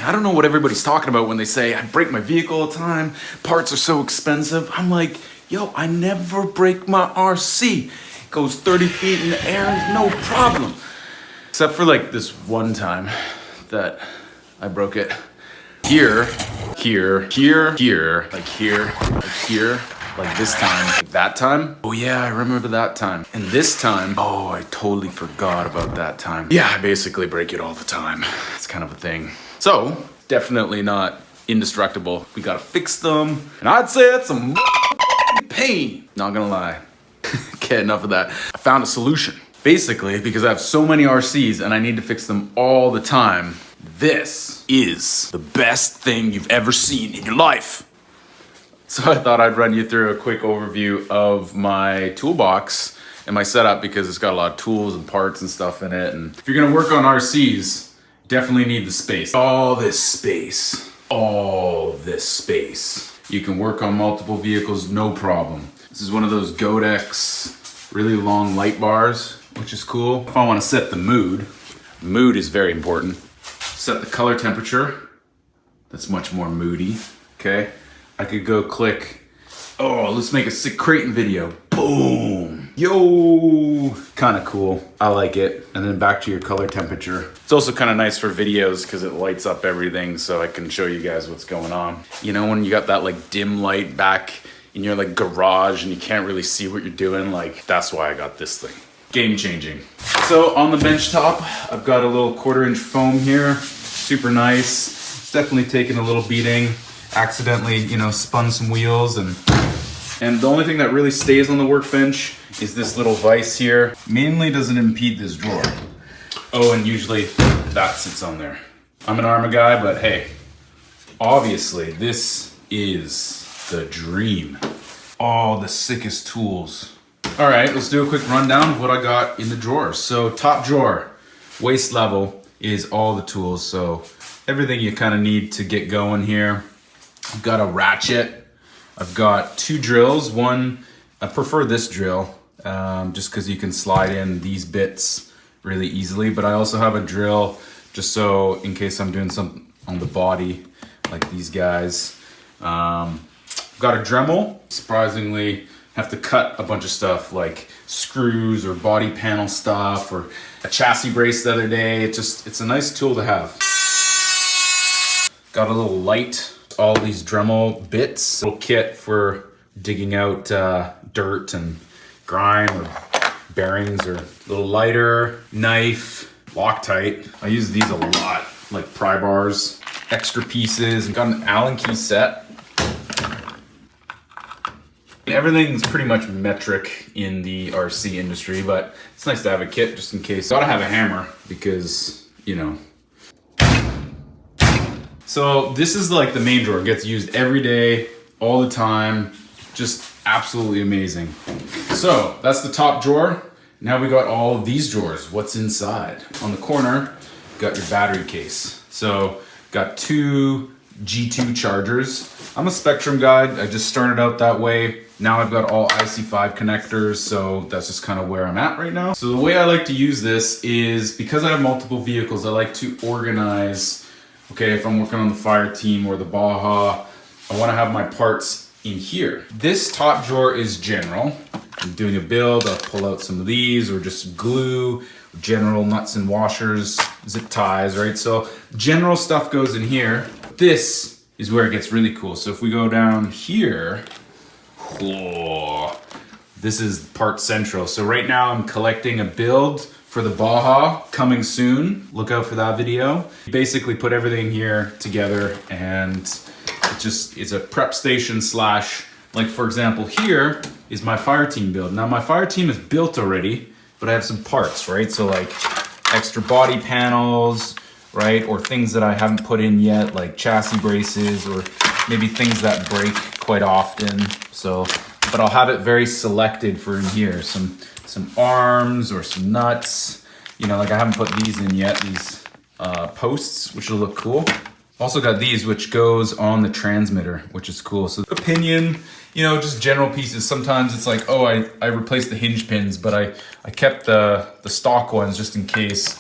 I don't know what everybody's talking about when they say, I break my vehicle all the time, parts are so expensive. I'm like, yo, I never break my RC. It goes 30 feet in the air, no problem. Except for like this one time that I broke it. Here, here, here, here, like here, like here, like this time, like that time. Oh yeah, I remember that time. And this time, oh, I totally forgot about that time. Yeah, I basically break it all the time. It's kind of a thing. So, definitely not indestructible. We gotta fix them. And I'd say that's some pain. Not gonna lie. Okay, enough of that. I found a solution. Basically, because I have so many RCs and I need to fix them all the time, this is the best thing you've ever seen in your life. So I thought I'd run you through a quick overview of my toolbox and my setup because it's got a lot of tools and parts and stuff in it. And if you're gonna work on RCs, definitely need the space. All this space, all this space. You can work on multiple vehicles, no problem. This is one of those Godex really long light bars, which is cool. If I wanna set the mood is very important. Set the color temperature. That's much more moody, okay? I could go click, oh, let's make a sick Kraton video. Boom. Yo, kind of cool. I like it. And then back to your color temperature. It's also kind of nice for videos because it lights up everything so I can show you guys what's going on. You know, when you got that like dim light back in your like garage and you can't really see what you're doing, like that's why I got this thing. Game changing. So on the bench top, I've got a little 1/4-inch foam here. Super nice. It's definitely taken a little beating. Accidentally, you know, spun some wheels and the only thing that really stays on the workbench is this little vise here. Mainly doesn't impede this drawer. Oh, and usually that sits on there. I'm an Arrma guy, but hey, obviously this is the dream. All the sickest tools. All right, let's do a quick rundown of what I got in the drawers. So top drawer, waist level is all the tools. So everything you kind of need to get going here. I've got a ratchet. I've got 2 drills. One, I prefer this drill just because you can slide in these bits really easily. But I also have a drill just so in case I'm doing something on the body like these guys. I've got a Dremel. Surprisingly, have to cut a bunch of stuff like screws or body panel stuff or a chassis brace the other day. It's a nice tool to have. Got a little light. All these Dremel bits, little kit for digging out dirt and grime or bearings, or a little lighter, knife, Loctite. I use these a lot, like pry bars, extra pieces. I've got an Allen key set. Everything's pretty much metric in the RC industry, but it's nice to have a kit just in case. Gotta have a hammer because, you know. So this is like the main drawer. It gets used every day, all the time. Just absolutely amazing. So that's the top drawer. Now we got all of these drawers. What's inside? On the corner, got your battery case. So got 2 G2 chargers. I'm a Spectrum guy. I just started out that way. Now I've got all IC5 connectors, so that's just kind of where I'm at right now. So the way I like to use this is because I have multiple vehicles, I like to organize. Okay, if I'm working on the fire team or the Baja, I want to have my parts in here. This top drawer is general. I'm doing a build, I'll pull out some of these or just glue, general nuts and washers, zip ties, right? So general stuff goes in here. This is where it gets really cool. So if we go down here, whoa, this is part central. So right now I'm collecting a build for the Baja coming soon. Look out for that video. Basically put everything here together and it's a prep station slash, like for example, here is my fire team build. Now my fire team is built already, but I have some parts, right? So like extra body panels, right? Or things that I haven't put in yet, like chassis braces or maybe things that break quite often. So, but I'll have it very selected for in here. Some arms or some nuts. You know, like I haven't put these in yet, these posts, which will look cool. Also got these, which goes on the transmitter, which is cool. So the pinion, you know, just general pieces. Sometimes it's like, oh, I replaced the hinge pins, but I kept the stock ones just in case,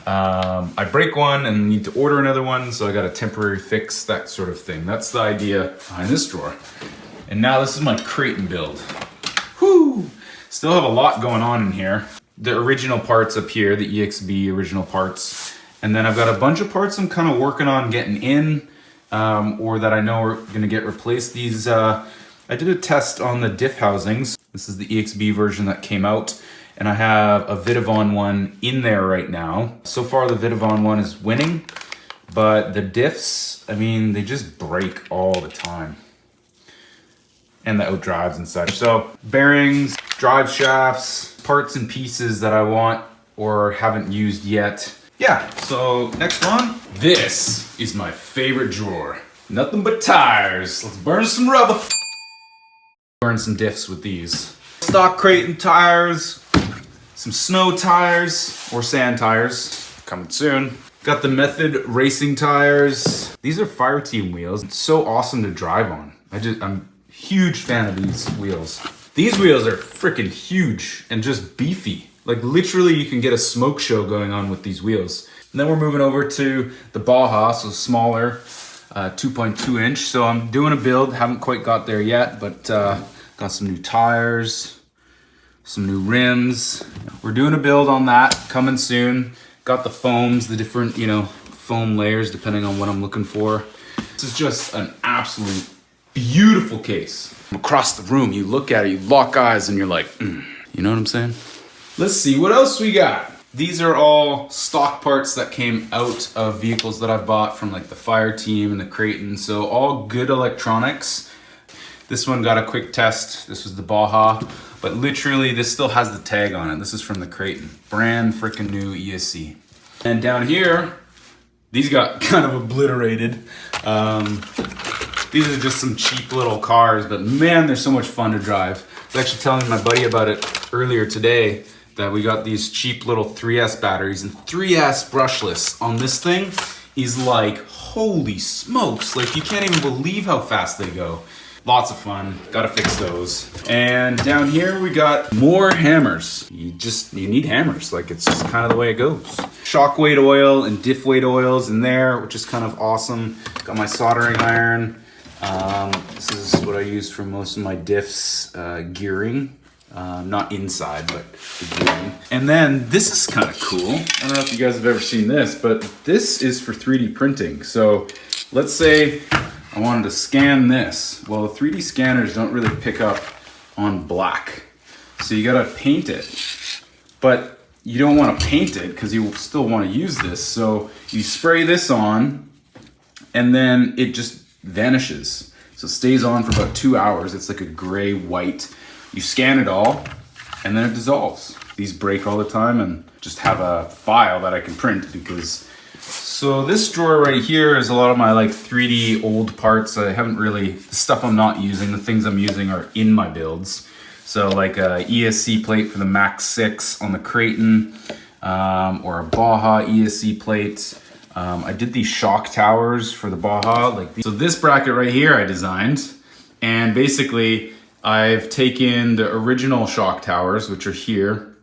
I break one and need to order another one, so I got a temporary fix, that sort of thing. That's the idea behind this drawer. And now this is my Kraton build. Whoo! Still have a lot going on in here. The original parts up here, the EXB original parts. And then I've got a bunch of parts I'm kind of working on getting in, or that I know are gonna get replaced. These, I did a test on the diff housings. This is the EXB version that came out. And I have a Vidavon one in there right now. So far the Vidavon one is winning, but the diffs, I mean, they just break all the time. And the outdrives and such. So bearings, drive shafts, parts and pieces that I want or haven't used yet. Yeah, so next one. This is my favorite drawer. Nothing but tires. Let's burn some rubber. Burn some diffs with these. Stock Kraton tires. Some snow tires or sand tires, coming soon. Got the Method racing tires. These are fire team wheels. It's so awesome to drive on. I'm a huge fan of these wheels. These wheels are freaking huge and just beefy. Like literally you can get a smoke show going on with these wheels. And then we're moving over to the Baja, so smaller, 2.2 inch. So I'm doing a build, haven't quite got there yet, but got some new tires, some new rims. We're doing a build on that, coming soon. Got the foams, the different, foam layers depending on what I'm looking for. This is just an absolute beautiful case. Across the room, you look at it, you lock eyes, and you're like, you know what I'm saying? Let's see, what else we got? These are all stock parts that came out of vehicles that I've bought from like the Fire Team and the Kraton. So all good electronics. This one got a quick test. This was the Baja. But literally, this still has the tag on it. This is from the Kraton. Brand freaking new ESC. And down here, these got kind of obliterated. These are just some cheap little cars, but man, they're so much fun to drive. I was actually telling my buddy about it earlier today, that we got these cheap little 3S batteries, and 3S brushless on this thing is like, holy smokes. Like you can't even believe how fast they go. Lots of fun, gotta fix those. And down here we got more hammers. You need hammers, like it's just kind of the way it goes. Shock weight oil and diff weight oils in there, which is kind of awesome. Got my soldering iron. This is what I use for most of my diffs, gearing. Not inside, but the gearing. And then this is kind of cool. I don't know if you guys have ever seen this, but this is for 3D printing. So let's say I wanted to scan this. Well, the 3D scanners don't really pick up on black. So you gotta paint it. But you don't wanna paint it because you still wanna use this. So you spray this on and then it just vanishes. So it stays on for about 2 hours. It's like a gray white. You scan it all and then it dissolves. These break all the time and just have a file that I can print because so this drawer right here is a lot of my like 3D old parts. I haven't really, the stuff I'm not using, the things I'm using are in my builds. So like a ESC plate for the Max 6 on the Kraton, or a Baja ESC plate. I did these shock towers for the Baja. Like these. So this bracket right here I designed, and basically I've taken the original shock towers, which are here,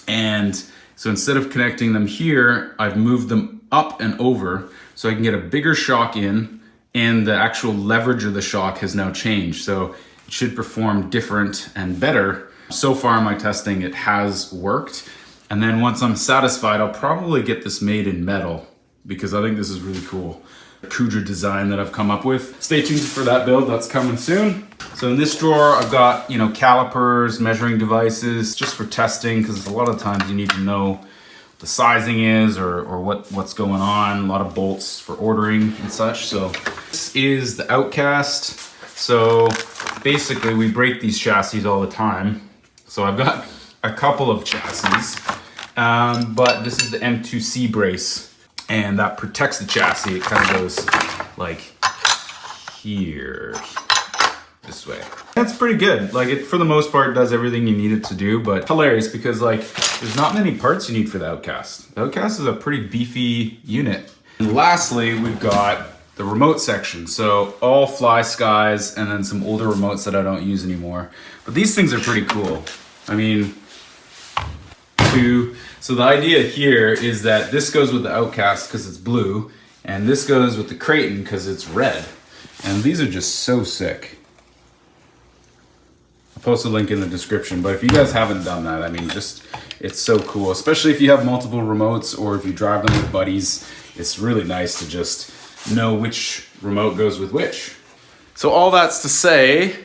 and so instead of connecting them here, I've moved them up and over so I can get a bigger shock in, and the actual leverage of the shock has now changed. So it should perform different and better. So far in my testing, it has worked. And then once I'm satisfied, I'll probably get this made in metal because I think this is really cool. Kudra design that I've come up with. Stay tuned for that build, that's coming soon. So in this drawer, I've got, calipers, measuring devices, just for testing, because a lot of times you need to know the sizing is or what's going on. A lot of bolts for ordering and such. So this is the Outcast. So basically we break these chassis all the time. So I've got a couple of chassis, but this is the M2C brace, and that protects the chassis. It kind of goes like here, this way. That's pretty good. Like it, for the most part, does everything you need it to do, but hilarious because like there's not many parts you need for the Outcast. The Outcast is a pretty beefy unit. And lastly, we've got the remote section. So all Fly Skies and then some older remotes that I don't use anymore. But these things are pretty cool. I mean, too. So the idea here is that this goes with the Outcast because it's blue, and this goes with the Kraton because it's red. And these are just so sick. I'll post a link in the description, but if you guys haven't done that, I mean, just, it's so cool, especially if you have multiple remotes or if you drive them with buddies. It's really nice to just know which remote goes with which. So all that's to say,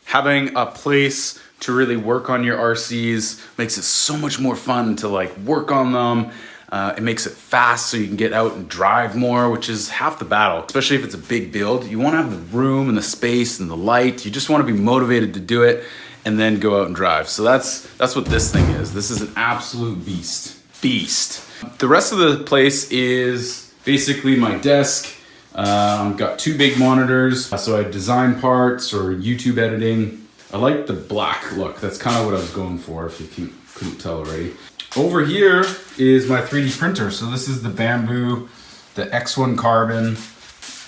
having a place to really work on your RCs makes it so much more fun to like work on them. It makes it fast so you can get out and drive more, which is half the battle, especially if it's a big build. You want to have the room and the space and the light. You just want to be motivated to do it and then go out and drive. So that's what this thing is. This is an absolute beast. The rest of the place is basically my desk. Got 2 big monitors, so I design parts or YouTube editing. I like the black look. That's kind of what I was going for, if you couldn't tell already. Over here is my 3D printer. So this is the Bamboo, the X1 Carbon.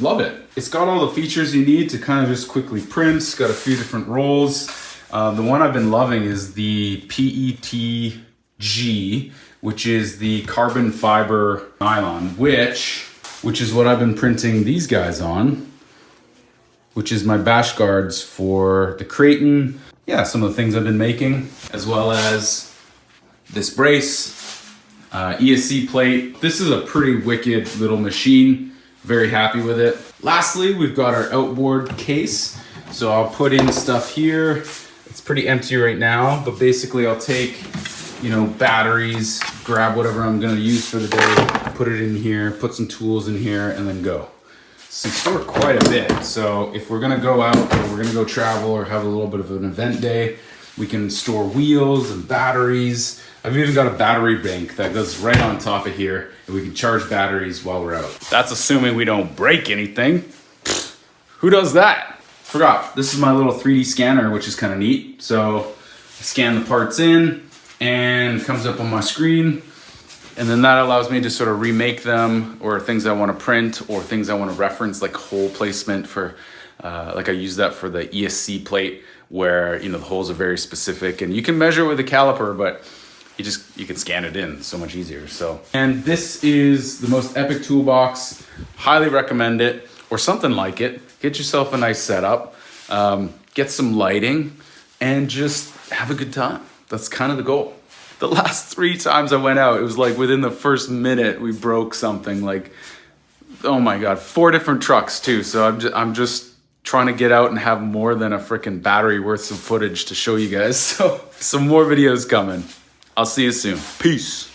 Love it. It's got all the features you need to kind of just quickly print. It's got a few different rolls. The one I've been loving is the PETG, which is the carbon fiber nylon, which is what I've been printing these guys on, which is my bash guards for the Kraton. Yeah, some of the things I've been making, as well as this brace, ESC plate. This is a pretty wicked little machine. Very happy with it. Lastly, we've got our outboard case. So I'll put in stuff here. It's pretty empty right now, but basically I'll take, you know, batteries, grab whatever I'm gonna use for the day, put it in here, put some tools in here, and then go. So store quite a bit. So if we're gonna go out or we're gonna go travel or have a little bit of an event day, we can store wheels and batteries. I've even got a battery bank that goes right on top of here, and we can charge batteries while we're out. That's assuming we don't break anything. Who does that? Forgot, this is my little 3D scanner, which is kind of neat. So I scan the parts in and it comes up on my screen. And then that allows me to sort of remake them, or things I want to print, or things I want to reference, like hole placement for, like I use that for the ESC plate, where, you know, the holes are very specific and you can measure with a caliper, but you can scan it in so much easier. So, and this is the most epic toolbox. Highly recommend it, or something like it. Get yourself a nice setup, get some lighting, and just have a good time. That's kind of the goal. The last 3 times I went out, it was like within the first minute we broke something. Like, oh my God, 4 different trucks too. So I'm just trying to get out and have more than a freaking battery worth some footage to show you guys. So some more videos coming. I'll see you soon. Peace.